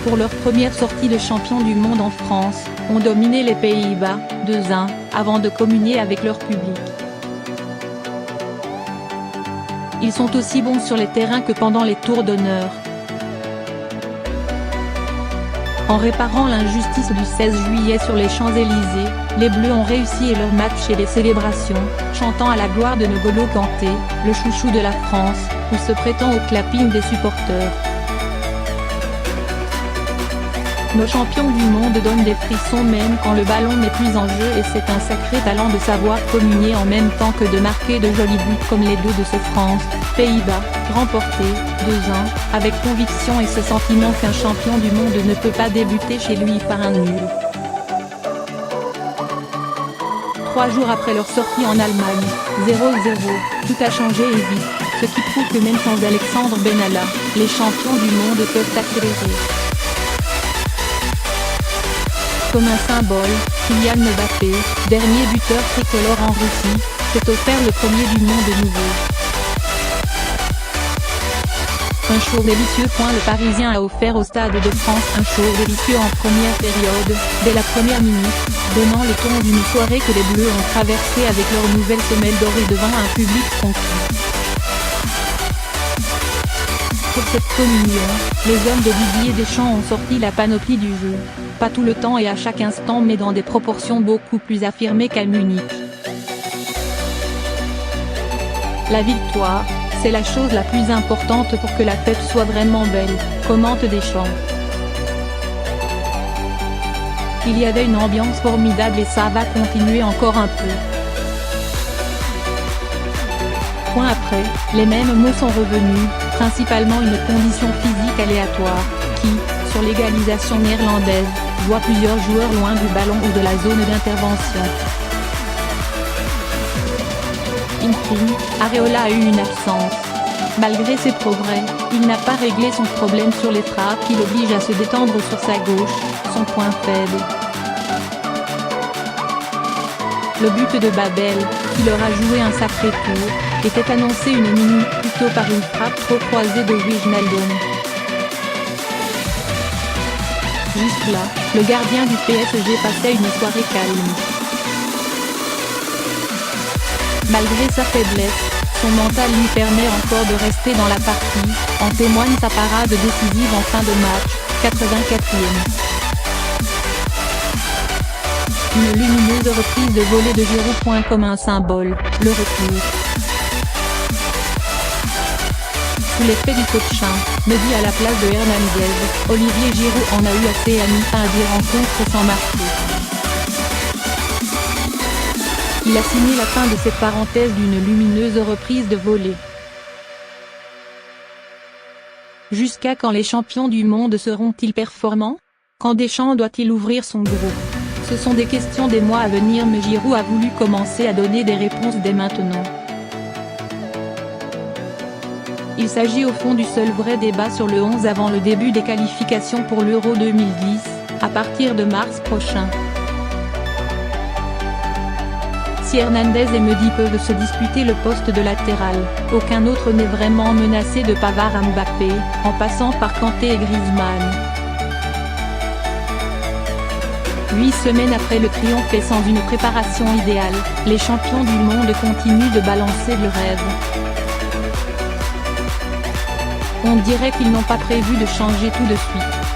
pour leur première sortie de champion du monde en France, ont dominé les Pays-Bas, 2-1, avant de communier avec leur public. Ils sont aussi bons sur les terrains que pendant les tours d'honneur. En réparant l'injustice du 16 juillet sur les Champs-Élysées, les Bleus ont réussi leur match et les célébrations, chantant à la gloire de N'Golo Kanté, le chouchou de la France, ou se prêtant au clapping des supporters. Nos champions du monde donnent des frissons même quand le ballon n'est plus en jeu, et c'est un sacré talent de savoir communier en même temps que de marquer de jolis buts comme les deux de ce France, Pays-Bas, remporté, 2-1, avec conviction et ce sentiment qu'un champion du monde ne peut pas débuter chez lui par un nul. 3 jours après leur sortie en Allemagne, 0-0, tout a changé et vite, ce qui prouve que même sans Alexandre Benalla, les champions du monde peuvent accélérer. Comme un symbole, Kylian Mbappé, dernier buteur tricolore en Russie, s'est offert le premier du monde nouveau. Un show délicieux. Le Parisien a offert au Stade de France un show délicieux en première période, dès la première minute, donnant le ton d'une soirée que les Bleus ont traversée avec leur nouvelle semelle dorée devant un public conquis. Pour cette communion, les hommes de Didier Deschamps ont sorti la panoplie du jeu, pas tout le temps et à chaque instant mais dans des proportions beaucoup plus affirmées qu'à Munich. La victoire, c'est la chose la plus importante pour que la fête soit vraiment belle, commente Deschamps. Il y avait une ambiance formidable et ça va continuer encore un peu. Point après, les mêmes mots sont revenus, principalement une condition physique aléatoire, qui, sur l'égalisation néerlandaise, voit plusieurs joueurs loin du ballon ou de la zone d'intervention. In fine, Areola a eu une absence. Malgré ses progrès, il n'a pas réglé son problème sur les frappes qui l'oblige à se détendre sur sa gauche, son point faible. Le but de Babel, qui leur a joué un sacré tour, était annoncé une minute plus tôt par une frappe trop croisée de Wijnaldum. Jusque-là, le gardien du PSG passait une soirée calme. Malgré sa faiblesse, son mental lui permet encore de rester dans la partie, en témoigne sa parade décisive en fin de match, 84e. Une lumineuse reprise de volée de Giroud. Comme un symbole, le retour. Sous l'effet du coaching, me dit à la place de Hernandez, Olivier Giroud en a eu assez à mis fin à des rencontres sans marquer. Il a signé la fin de cette parenthèse d'une lumineuse reprise de volée. Jusqu'à quand les champions du monde seront-ils performants? Quand Deschamps doit-il ouvrir son groupe? Ce sont des questions des mois à venir, mais Giroud a voulu commencer à donner des réponses dès maintenant. Il s'agit au fond du seul vrai débat sur le 11 avant le début des qualifications pour l'Euro 2010, à partir de mars prochain. Si Hernandez et Mendy peuvent se disputer le poste de latéral, aucun autre n'est vraiment menacé de Pavard à Mbappé, en passant par Kanté et Griezmann. 8 semaines après le triomphe et sans une préparation idéale, les champions du monde continuent de balancer le rêve. On dirait qu'ils n'ont pas prévu de changer tout de suite.